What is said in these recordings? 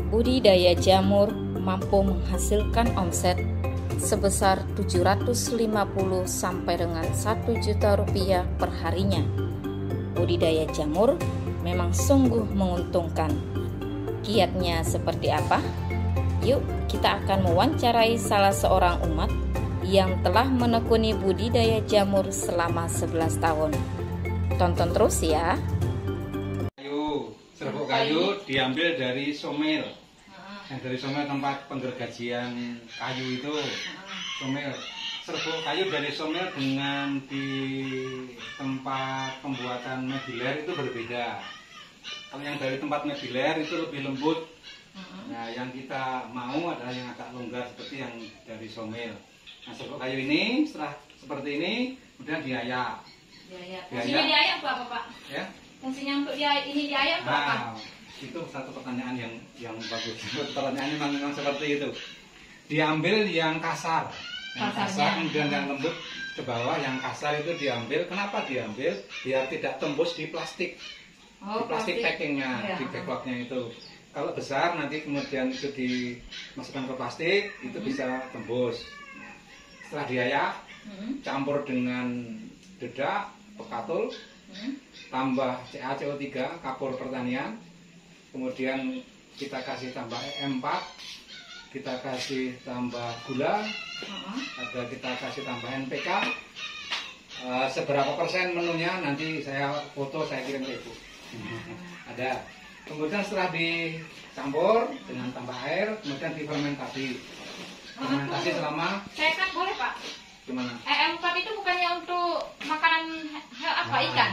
Budidaya jamur mampu menghasilkan omset sebesar 750 sampai dengan 1 juta rupiah per harinya. Budidaya jamur memang sungguh menguntungkan. Kiatnya seperti apa? Yuk kita akan mewawancarai salah seorang umat yang telah menekuni budidaya jamur selama 11 tahun. Tonton terus ya. Serbuk kayu diambil dari somel. Yang dari somel tempat penggergajian kayu itu. Somel. Serbuk kayu dari somel dengan di tempat pembuatan mebiler itu berbeda. Kalau yang dari tempat mebiler itu lebih lembut. Nah, yang kita mau adalah yang agak longgar seperti yang dari somel. Nah, serbuk kayu ini setelah seperti ini kemudian diayak. Fungsinya diayak apa, Pak? Ya. Fungsinya untuk ini diayak apa? Nah, itu satu pertanyaan yang bagus. Pertanyaannya memang seperti itu. Diambil yang kasar, kemudian yang lembut ke bawah. Yang kasar itu diambil. Kenapa diambil? Biar tidak tembus di plastik, di plastik packingnya, di backlognya itu. Kalau besar nanti kemudian itu dimasukkan ke plastik, itu bisa tembus. Setelah diayak, campur dengan dedak, pekatul, tambah CaCO3, kapur pertanian, kemudian kita kasih tambah EM4, kita kasih tambah gula, ada kita kasih tambah NPK. Seberapa persen menunya nanti saya foto, saya kirim ke Ibu. Ada. Kemudian setelah dicampur dengan tambah air, kemudian difermentasi. Fermentasi selama. Saya kan boleh, Pak. Gimana? EM4 itu bukannya untuk makanan apa, ikan?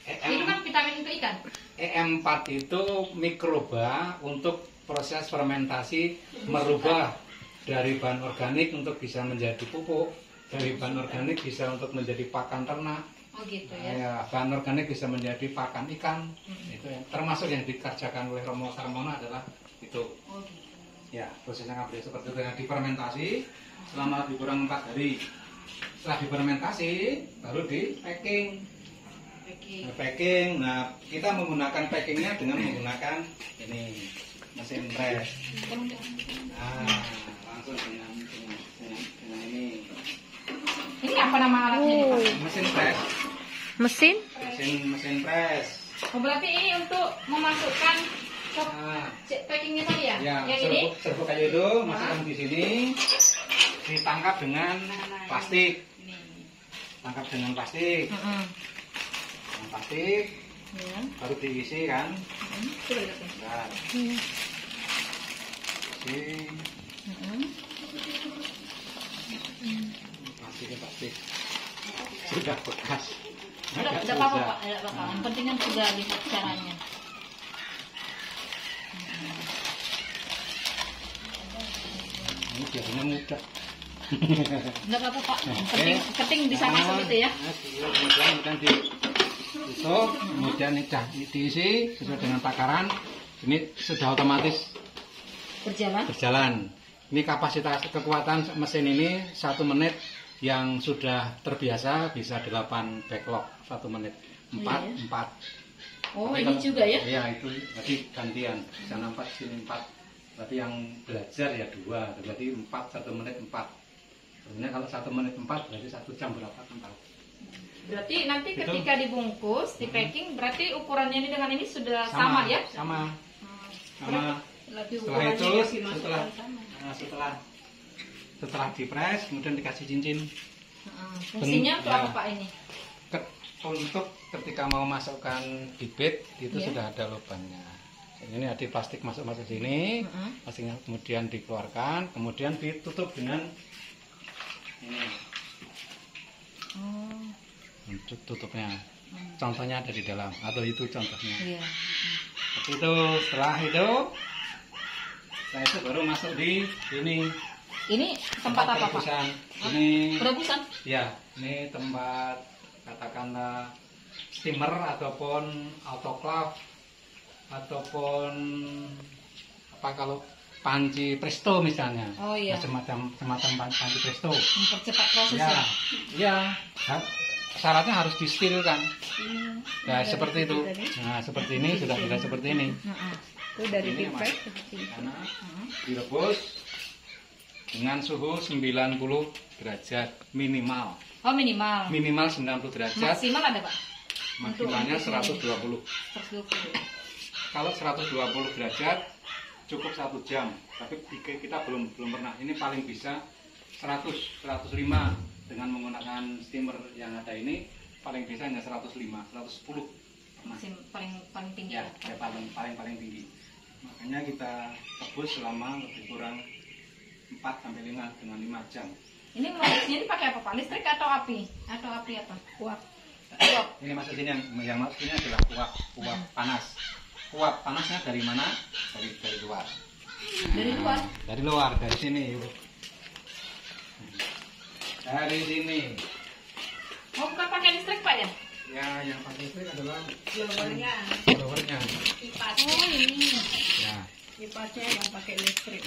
Itu kan vitamin untuk ikan. EM4 itu mikroba untuk proses fermentasi, merubah dari bahan organik untuk bisa menjadi pupuk, dari bahan organik bisa untuk menjadi pakan ternak. Oh gitu ya. Bahan organik bisa menjadi pakan ikan. Itu ya. Termasuk yang dikerjakan oleh Romo Sarmono adalah itu. Oh gitu. Ya, prosesnya ngambil seperti itu, yang difermentasi selama lebih kurang 4 hari. Setelah difermentasi baru di packing. Packing. Nah, kita menggunakan packingnya dengan menggunakan ini mesin press. Nah, langsung dengan ini. Ini apa nama alatnya nih, Pak? Mesin press. Mesin press. Oh, berarti ini untuk memasukkan packingnya tadi ya? Ya, yang serbuk kayu itu masukkan di sini, ditangkap dengan plastik. Tangkap dengan plastik. Plastik, baru diisi kan? Nah, isi. Plastik sudah bekas. Tidak apa-apa, Pak. Tidak apa-apa. Yang penting kan sudah lihat caranya. Ini biasanya mudah. Tidak apa-apa, Pak. Penting bisa masuk gitu ya. Kemudian ditusuk, kemudian diisi sesuai dengan takaran. Ini sudah otomatis berjalan. Ini kapasitas kekuatan mesin ini 1 menit yang sudah terbiasa bisa 8 backlog 1 menit. 4. Oh, tapi ini kalau, juga ya? Iya, itu berarti gantian. Sana 4, sini 4. Berarti yang belajar ya 2. Berarti 4, 1 menit 4. Sebenarnya kalau 1 menit 4 berarti 1 jam berapa 4. Berarti nanti ketika dibungkus, di packing, berarti ukurannya ini dengan ini sudah sama ya? Sama. Setelah itu, setelah dipres, kemudian dikasih cincin. Fungsinya untuk apa, Pak, ini? Untuk ketika mau masukkan bibit itu sudah ada lubangnya. Ini ada plastik masuk sini, plastiknya kemudian dikeluarkan, kemudian ditutup dengan ini. Tutupnya. Contohnya ada di dalam, atau itu contohnya. Itu setelah itu baru masuk di ini. Ini tempat apa, Pak? Ini perebusan. Ya, ini tempat katakanlah steamer ataupun autoclave ataupun apa kalau panci presto misalnya. Oh iya. Semacam panci presto. Mempercepat prosesnya. Ya. Syaratnya harus disterilkan. Ya, seperti itu. Nah, seperti ini sudah seperti ini. Itu dari Ini deep fried. karena direbus dengan suhu 90 derajat minimal. Oh, minimal. Minimal 90 derajat. Maksimal ada, Pak? Maksimalnya 120. 120. Kalau 120 derajat cukup 1 jam. Tapi kita belum pernah. Ini paling bisa 105 dengan menggunakan steamer yang ada ini paling bisa hanya 105, 110. Paling tinggi ya, paling tinggi. Makanya kita rebus selama lebih kurang 4 sampai 5 dengan 5 jam. Ini merebusnya ini pakai apa, Pak? Listrik atau api? Atau api apa? Uap. Ini masuk sini yang masuk sini adalah uap panas. Uap panasnya dari mana? Dari luar. Dari luar? Dari luar, dari sini. Dari sini. Oh, bukan pakai listrik, Pak ya? Ya, yang pakai listrik adalah Blowernya. kipas. Oh, ini. Ya. Kipasnya yang pakai listrik.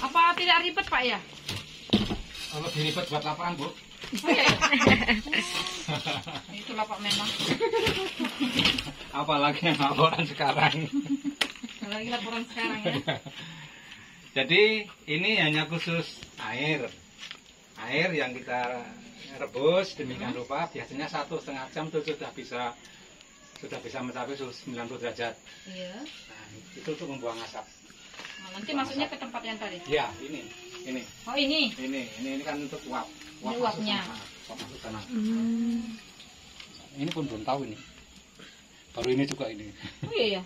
Apa tidak ribet, Pak ya? Kalau diribet buat lapangan, Bu. Oh, iya. Itulah Pak memang. Apalagi yang laporan sekarang. Apalagi laporan sekarang ya. Jadi ini hanya khusus air yang kita rebus demikian rupa. Biasanya 1,5 jam itu sudah bisa mencapai suhu 90 derajat. Iya. Nah, itu untuk membuang asap. Nah, nanti masuknya ke tempat yang tadi. Ya, ini. Oh, ini. Ini kan untuk uap. Ini uapnya. Masuk sana. Ini pun belum tahu ini. Baru ini juga ini. Oh iya ya.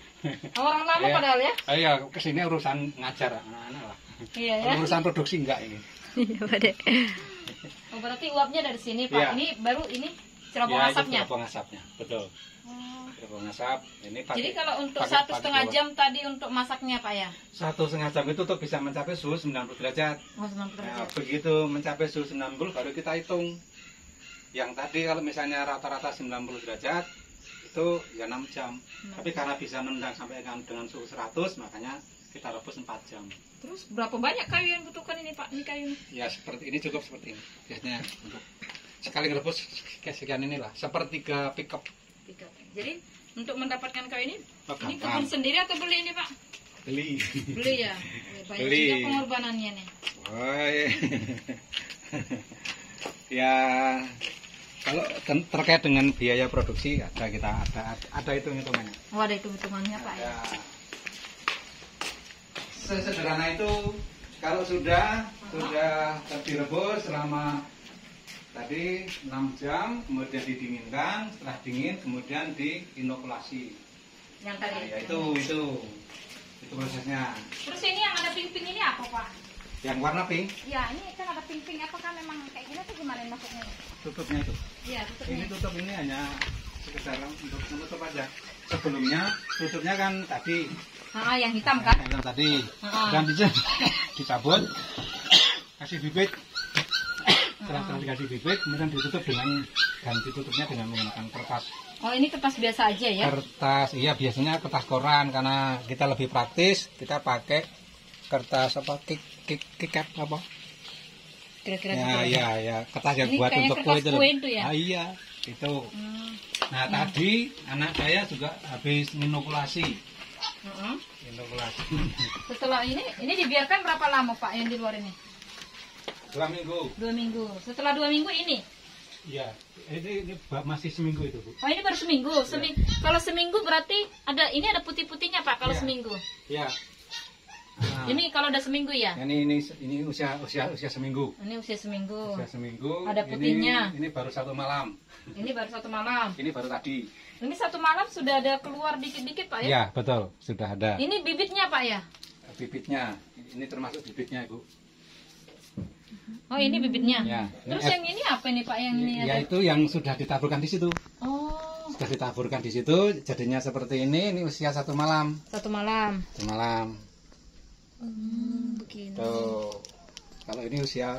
Orang lama Iya. padahal ya. Iya, kesini urusan ngajar anak-anak lah. Iya ya. Urusan produksi enggak ini. Oh, berarti uapnya dari sini, Pak. Iya. Ini baru ini cerobong Ya, asapnya. itu cerobong asapnya, betul. Oh. Cerobong asap. Ini pakai. Jadi kalau untuk pakai 1,5 jam tadi untuk masaknya, Pak ya. 1,5 jam itu tuh bisa mencapai suhu 90 derajat. Oh, 90 Nah, derajat. begitu mencapai suhu 90 baru kita hitung. Yang tadi kalau misalnya rata-rata 90 derajat itu ya 6 jam. Tapi karena bisa nendang sampai dengan suhu 100 makanya kita rebus 4 jam. Terus berapa banyak kayu yang dibutuhkan ini, Pak? Ini kayu. Ya seperti ini cukup seperti ini. Biasanya untuk sekali rebus kayak sekian inilah, sepertiga pickup. Jadi untuk mendapatkan kayu ini, Oh, ini gampang. kebun sendiri atau beli ini, Pak? Beli. Beli ya. Banyak Beli. juga pengorbanannya nih. Oh, iya. Ya kalau terkait dengan biaya produksi ada hitung-hitungannya. Oh, ada hitung-hitungannya, Pak ya. Sesederhana itu kalau sudah direbus selama tadi 6 jam, kemudian didinginkan, setelah dingin kemudian diinokulasi. Yang tadi. Nah, ya itu prosesnya. Terus ini yang ada pink-pink ini apa, Pak? Yang warna pink Ya, ini kan ada pink-pink. Apakah memang kayak gini atau gimana masuknya? tutupnya itu. Iya, tutupnya. Ini tutup ini hanya sekedar untuk menutup aja. Sebelumnya tutupnya kan tadi Yang hitam kan? yang tadi dan bisa dicabut, kasih bibit. Setelah dikasih bibit, kemudian ditutup ganti tutupnya dengan menggunakan kertas. Oh, ini kertas biasa aja ya? Kertas, iya biasanya kertas koran karena kita lebih praktis, kita pakai kertas apa kikat apa? Kira-kira Ya, kertas yang ini buat kayak untuk kertas kue itu. kue itu ya? Iya, itu. Nah, tadi anak saya juga habis inokulasi. Inokulasi. Setelah ini dibiarkan berapa lama, Pak, yang di luar ini? 2 minggu. 2 minggu. Setelah 2 minggu ini? Iya, ini masih seminggu itu, Bu. Oh, ini baru seminggu. Kalau seminggu berarti ada putih-putihnya, Pak, kalau Iya. seminggu. Iya. Nah, Ini kalau udah seminggu ya? ini usia seminggu. Ini usia seminggu. Usia seminggu. Ada putihnya. Ini baru 1 malam. Ini baru 1 malam. Ini baru tadi. Ini 1 malam sudah ada keluar dikit-dikit, Pak ya? Iya, betul. Sudah ada. Ini bibitnya, Pak ya? Bibitnya. Ini termasuk bibitnya, Ibu. Oh, ini bibitnya. Ya. Terus yang ini apa nih, Pak? Yang ini Ya ada? itu yang sudah ditaburkan di situ. Oh, Sudah ditaburkan di situ, jadinya seperti ini. Ini usia 1 malam. 1 malam. 1 malam. Begini. Tuh. Kalau ini usia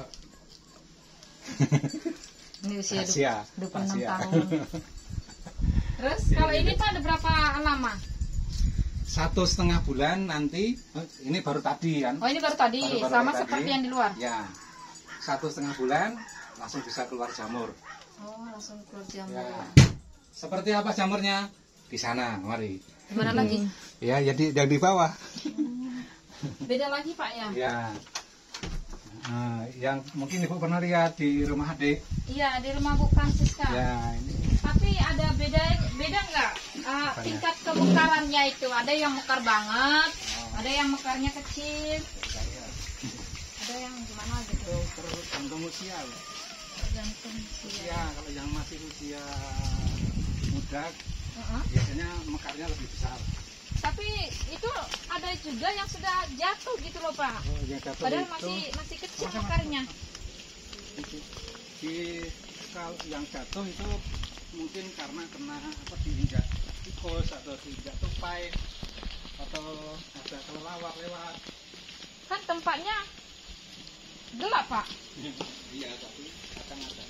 Ini usia Asia. 26 Asia. tahun. Terus kalau ini Pak ada berapa lama? 1,5 bulan nanti. Ini baru tadi kan? Oh, ini baru tadi, Baru sama tadi. seperti yang di luar. Ya. 1,5 bulan langsung bisa keluar jamur. Oh, langsung keluar jamur. Ya. Seperti apa jamurnya? di sana, mari. Di mana lagi? Ya, jadi yang di bawah. Beda lagi Pak ya? Ya. Nah, yang mungkin Ibu pernah lihat di rumah adik. Iya, di rumah Bu Francisca. Ya, ini. Tapi ada beda nggak tingkat kemekarannya itu? Ada yang mekar banget, ada yang mekarnya kecil, ada yang gimana gitu. Tergantung usia. Tergantung usia. Ya, kalau yang masih usia muda, biasanya mekarnya lebih besar. Tapi itu ada juga yang sudah jatuh gitu loh Pak. Padahal masih kecil mekarnya. Kalau yang jatuh itu mungkin karena kena diinjak tikus atau diinjak tupai atau ada kelelawar lewat. Kan tempatnya gelap Pak. Iya, tapi kadang ada.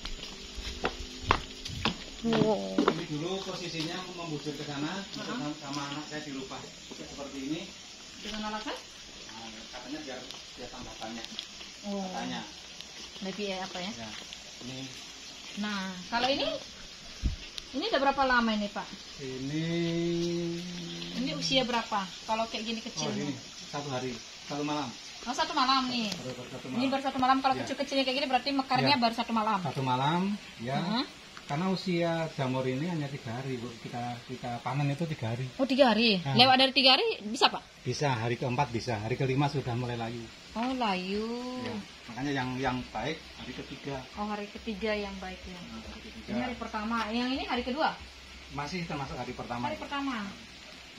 Wow. Ini dulu posisinya membujur ke sana, sama anak saya dirubah seperti ini. Dengan alasan? Katanya biar tambah banyak. Katanya. Lebih apa ya? Ya. Ini. Nah, kalau ini udah berapa lama ini Pak? Ini usia berapa? Kalau kayak gini kecilnya? Ini 1 hari, 1 malam. Oh, 1 malam nih. Ini baru 1 malam. Kalau kecil-kecilnya kayak gini berarti mekarnya baru 1 malam. 1 malam, ya. Karena usia jamur ini hanya 3 hari, Bu. Kita panen itu 3 hari. Oh, 3 hari. Nah. Lewat dari 3 hari bisa Pak? Bisa, hari keempat bisa. Hari kelima sudah mulai layu. Oh, layu. Ya. Makanya yang baik hari ketiga. Oh, hari ketiga yang baik ya. Hari ketiga. Ini hari pertama. Yang ini hari kedua? Masih termasuk hari pertama. Hari pertama.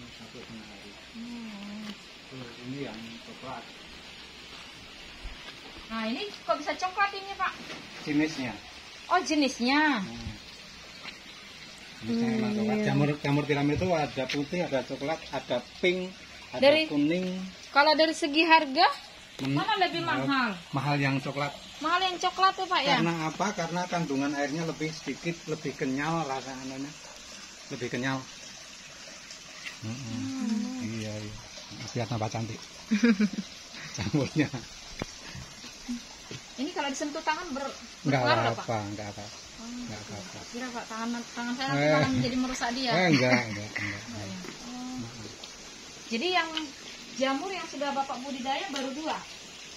Ini 1,5 hari. Terus ini yang coklat. Nah, ini kok bisa coklat ini Pak? Jenisnya. Oh, jenisnya. Jenisnya memang coklat. Jamur tiram itu ada putih, ada coklat, ada pink, ada kuning. Kalau dari segi harga, mana lebih mahal? Mahal yang coklat. Mahal yang coklat tuh Pak ya? Karena apa? Karena kandungan airnya lebih sedikit, lebih kenyal rasanya. Lebih kenyal. Iya. Lihat tambah cantik. Jamurnya. Ini kalau disentuh tangan Enggak berpengaruh apa-apa, enggak apa-apa. Enggak apa-apa. Kira Pak, tangan saya nanti malah menjadi merusak dia. Enggak. Jadi yang jamur yang sudah Bapak budidaya baru 2.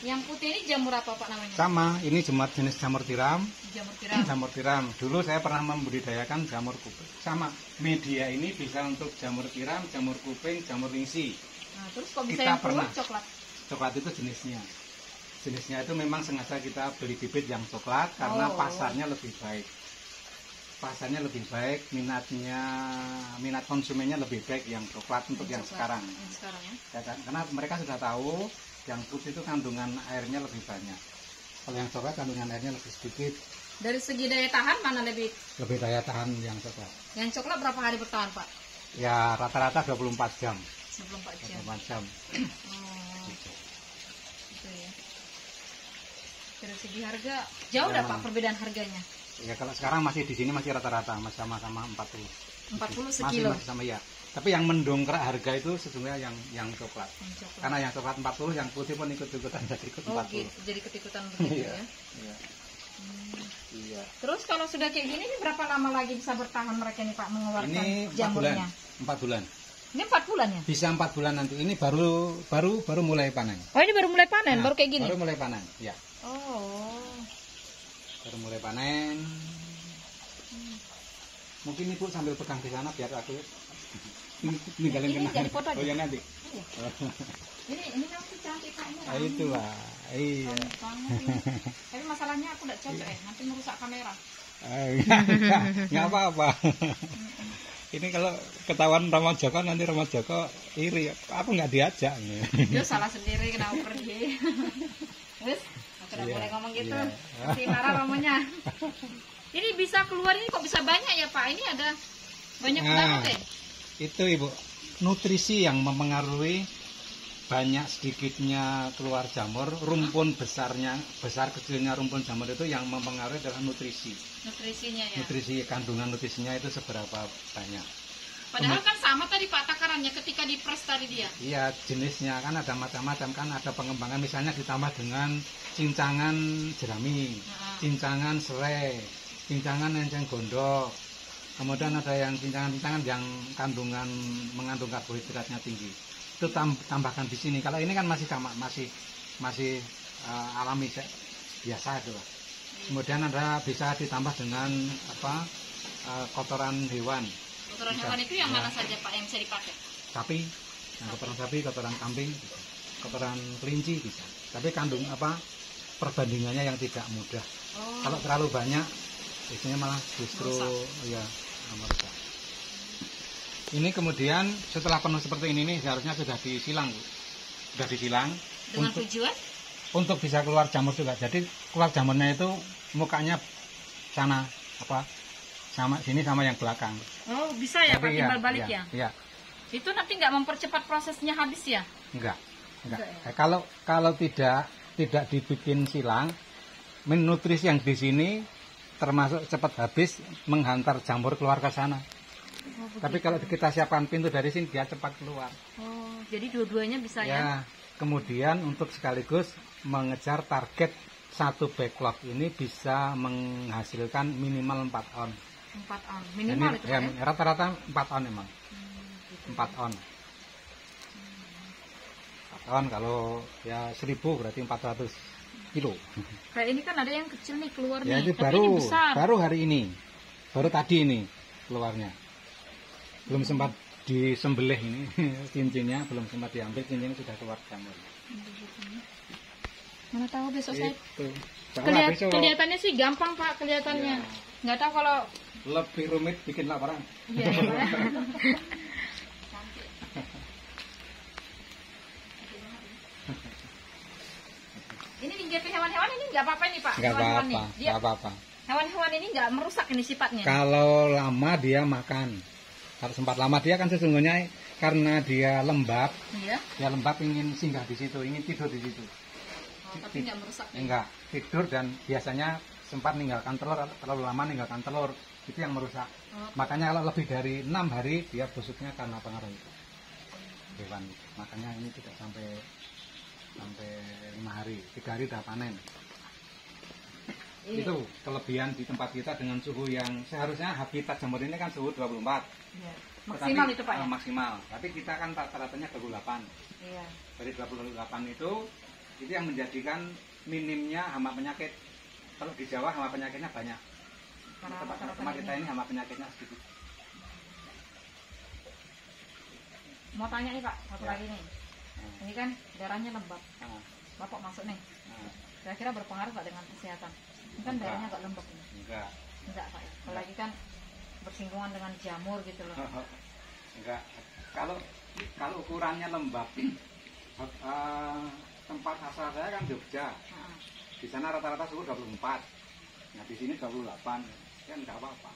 Yang putih ini jamur apa Pak namanya? Sama, ini jenis jamur tiram. Jamur tiram. Jamur tiram. Dulu saya pernah membudidayakan jamur kuping. Sama, media ini bisa untuk jamur tiram, jamur kuping, jamur ringsi. Nah, terus kok bisa Kita yang pernah. coklat? Coklat itu jenisnya. Jenisnya itu memang sengaja kita beli bibit yang coklat karena pasarnya lebih baik. Pasarnya lebih baik, minat konsumennya lebih baik yang coklat untuk yang sekarang. Yang sekarang ya? Ya kan? Karena mereka sudah tahu yang putih itu kandungan airnya lebih banyak. Kalau yang coklat kandungan airnya lebih sedikit. Dari segi daya tahan mana lebih? Lebih daya tahan yang coklat. Yang coklat berapa hari bertahan Pak? Ya rata-rata 24 jam. 24 jam. 24 jam. Gitu ya. Dari segi harga jauh dah Pak perbedaan harganya? Ya kalau sekarang masih di sini masih rata-rata sama-sama 40. 40 sekilo. Masih sama ya. Tapi yang mendongkrak harga itu sesungguhnya yang coklat. Karena yang coklat 40, yang putih pun ikut-ikutan jadi ikut 40. Oh gitu, jadi ikut-ikutan begitu ya. Iya. Terus kalau sudah kayak gini ini berapa lama lagi bisa bertahan mereka nih Pak mengeluarkan jamurnya? 4 bulan. Ini 4 bulan ya? Bisa 4 bulan nanti. Ini baru mulai panen. Oh ini baru mulai panen, baru kayak gini? Baru mulai panen, ya. Oh. Baru mulai panen. Mungkin Ibu sambil pegang di sana biar aku ninggalin kenangan. Oh ya nanti. Ini nanti cantik Pak ini. Itulah. Iya. Tapi masalahnya aku tidak cocok nanti merusak kamera. Enggak apa-apa. Ini kalau ketahuan Rama Joko nanti Rama Joko iri. Aku nggak diajak. Dia salah sendiri kenapa pergi. Wes, aku tidak boleh ngomong gitu. Si marah Ramanya. Ini bisa keluar ini kok bisa banyak ya Pak? Ini ada banyak banget deh. Itu Ibu, nutrisi yang mempengaruhi banyak sedikitnya keluar jamur, rumpun besar kecilnya rumpun jamur itu yang mempengaruhi adalah nutrisi. Nutrisinya ya. Nutrisi kandungan nutrisinya itu seberapa banyak. Padahal kan sama tadi Pak takarannya ketika diperes tadi dia. Iya, jenisnya kan ada macam-macam kan, ada pengembangan misalnya ditambah dengan cincangan jerami, cincangan serai, cincangan enceng gondok. Kemudian ada yang cincangan-cincangan yang mengandung karbohidratnya tinggi. Itu tambahkan di sini. Kalau ini kan masih sama, masih alami biasa itu lah. Kemudian Anda bisa ditambah dengan kotoran hewan. Kotoran hewan itu yang mana saja Pak yang bisa dipakai? Sapi, kotoran sapi, kotoran kambing, kotoran kelinci bisa. Tapi kandung perbandingannya yang tidak mudah. Kalau terlalu banyak, biasanya malah justru merusak. Ini kemudian setelah penuh seperti ini nih, seharusnya sudah disilang, Bu. Sudah disilang. Dengan tujuan? Untuk bisa keluar jamur juga. Jadi keluar jamurnya itu mukanya sana sama sini sama yang belakang. Oh, bisa ya Pak timbal balik ya? Iya. Itu nanti nggak mempercepat prosesnya habis ya? Enggak ya? Kalau tidak dibikin silang, nutrisi yang di sini termasuk cepat habis menghantar jamur keluar ke sana. Tapi kalau kita siapkan pintu dari sini dia cepat keluar. Oh, jadi dua-duanya bisa ya? Kemudian untuk sekaligus mengejar target satu backlog ini bisa menghasilkan minimal 4 on. 4 on minimal itu ya? Rata-rata 4 on emang. 4 on. 4 on kalau ya 1000 berarti 400 kilo. Kayak ini kan ada yang kecil nih keluar ya, nih. Itu tapi ini besar. Baru hari ini. Baru tadi ini keluarnya. Belum sempat disembelih ini cincinnya, belum sempat diambil, cincinnya sudah keluar jamur. Mana tahu besok saya. Besok. Kelihatannya sih gampang Pak, kelihatannya. Nggak tahu kalau lebih rumit bikin laporan. Iya. Ini GP hewan-hewan ini nggak apa-apa nih Pak? Nggak apa-apa. Hewan-hewan ini nggak merusak ini sifatnya? Kalau lama dia makan. Kalau sempat lama dia kan sesungguhnya karena dia lembab. Iya. Dia lembab ingin singgah di situ, ingin tidur di situ. Tapi nggak merusak? Enggak, tidur dan biasanya sempat meninggalkan telur, terlalu lama meninggalkan telur, itu yang merusak. Makanya kalau lebih dari 6 hari dia busuknya karena pengaruh itu. Hewan. Makanya ini tidak sampai 5 hari, 3 hari udah panen. Itu kelebihan di tempat kita dengan suhu yang seharusnya habitat jamur ini kan suhu 24. Iya. Maksimal itu Pak ya? Maksimal, tapi kita kan rata-ratanya 28. Iya. Dari 28 itu yang menjadikan minimnya hama penyakit. Kalau di Jawa hama penyakitnya banyak. Tempat kita ini hama penyakitnya sedikit. Mau tanya nih Pak, satu lagi nih. Ini kan darahnya lembab. Bapak masuk nih. Kira-kira berpengaruh nggak dengan kesehatan? Ini kan darahnya agak lembab nih. Enggak Pak ya. Apalagi kan bersinggungan dengan jamur gitu loh. Enggak. Kalau ukurannya lembab, tempat asal saya kan Jogja. Di sana rata-rata suhu 24. Nah di sini 28. Kan enggak apa-apa.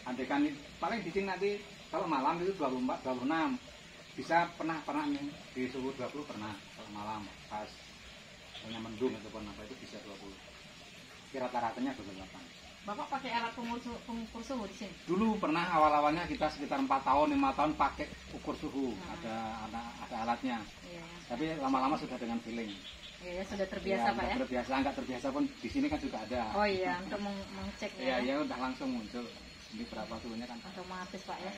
Andaikan paling di sini nanti kalau malam itu 24, 26. Bisa pernah di suhu 20 pernah kalau malam pas hanya mendung ataupun apa itu bisa 20. Rata-ratanya 28. Bapak pakai alat pengukur suhu di sini? Dulu pernah awal-awalnya kita sekitar 4 tahun, 5 tahun pakai ukur suhu. Ada alatnya. Iya. Tapi lama-lama sudah dengan feeling. Iya, sudah terbiasa Pak ya? Enggak terbiasa pun di sini kan juga ada. Oh iya, untuk mengeceknya. Iya, udah langsung muncul. Ini berapa suhunya kan? Otomatis Pak ya.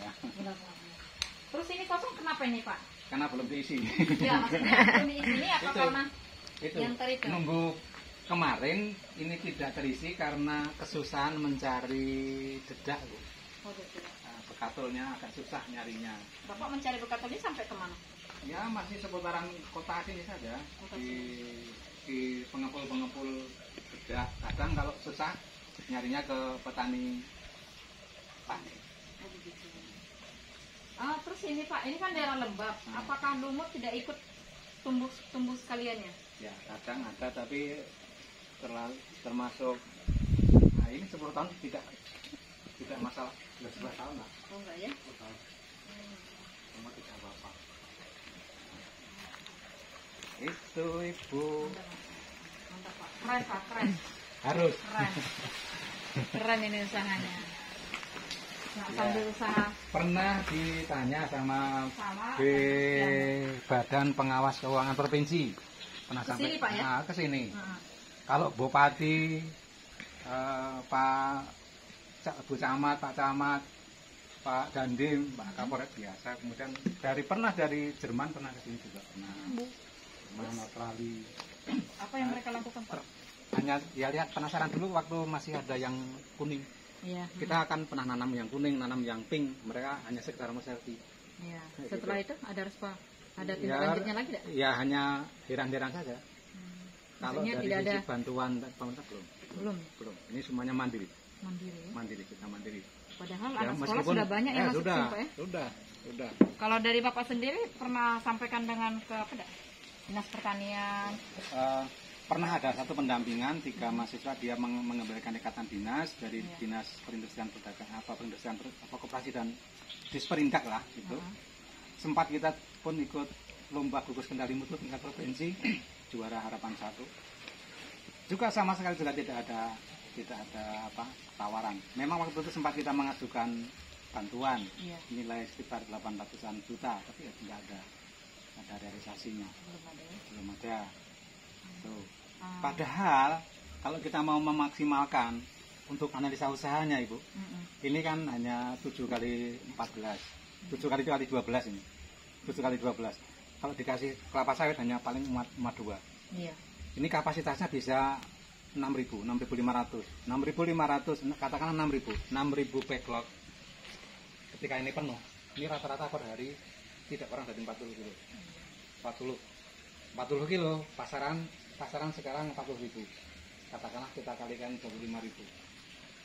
Terus ini kosong kenapa ini Pak? Karena belum diisi. Iya, maksudnya belum diisi ini apa karena yang tadi itu? Nunggu kemarin ini tidak terisi karena kesusahan mencari dedak, Bu. Oh, dedak. Bekatulnya agak susah nyarinya. Bapak mencari bekatulnya sampai kemana? Ya masih seputaran kota sini saja. Di pengepul-pengepul dedak. Kadang kalau susah nyarinya ke petani padi. Oh, begitu. Terus ini Pak, ini kan daerah lembab. Apakah lumut tidak ikut tumbuh sekaliannya? Ya kadang ada tapi termasuk ini 10 tahun tidak masalah, sudah 11 tahun lah. Oh enggak ya? 10 tahun. Cuma tidak apa-apa. Itu Ibu. Mantap Pak, keren Pak, keren. Harus. Keren ini usahanya. Sambil usaha. Pernah ditanya sama Badan Pengawas Keuangan Provinsi. Pernah kesini, sampai Pak ya? Ke sini. Kalau Bupati, Bu Camat, Pak Camat Pak Dandim, Pak Kapolres biasa. Kemudian dari Jerman pernah ke sini juga pernah. Jerman, Australia. Apa yang mereka lakukan, Pak? Hanya ya lihat penasaran dulu waktu masih ada yang kuning. Iya. Kita akan pernah nanam yang kuning, nanam yang pink. Mereka hanya sekedar mau selfie. Iya. Setelah itu ada respon, ada tindak Ya, lanjutnya lagi tidak? ya hanya heran-heran saja. Kalau Maksudnya dari tidak sisi ada bantuan pemerintah belum. Ini semuanya mandiri. mandiri. Kita mandiri. Padahal Ya, anak sekolah meskipun- sudah banyak yang masuk sudah, sini, Pak ya. Sudah. Kalau dari Bapak sendiri pernah sampaikan dengan ke apa dak? Dinas Pertanian. Pernah ada satu pendampingan 3 mahasiswa dia mengembalikan ikatan dinas dari dinas perindustrian perdagangan koperasi dan disperindak lah gitu. Sempat kita pun ikut lomba gugus kendali mutu tingkat provinsi juara harapan 1. Juga sama sekali juga tidak ada tawaran. Memang waktu itu sempat kita mengajukan bantuan nilai sekitar 800-an juta, tapi ya tidak ada realisasinya. Belum ada. Tuh. Padahal kalau kita mau memaksimalkan untuk analisa usahanya, Ibu, ini kan hanya 7 kali 14, 7 kali 12 ini, 7 kali 12. Kalau dikasih kelapa sawit hanya paling muat 2. Iya. Ini kapasitasnya bisa 6.000, 6.500, 6.500, katakanlah 6.000 backlog. Ketika ini penuh, ini rata-rata per hari tidak kurang dari 40 kilo. 40 kilo, pasaran sekarang 40.000. Katakanlah kita kalikan 25.000.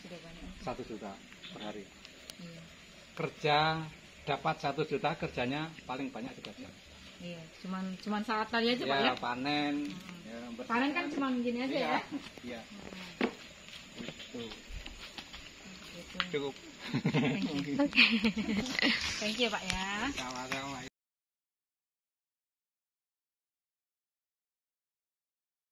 Sudah banyak. 1 juta per hari. Iya. Kerja dapat 1 juta, kerjanya paling banyak 3 jam. Iya, cuman saat tadi aja, Pak ya. Panen. Ya, Panen kan cuma gini aja ya. Iya. Itu. Gitu. Cukup. Thank you, Pak ya. Sama-sama.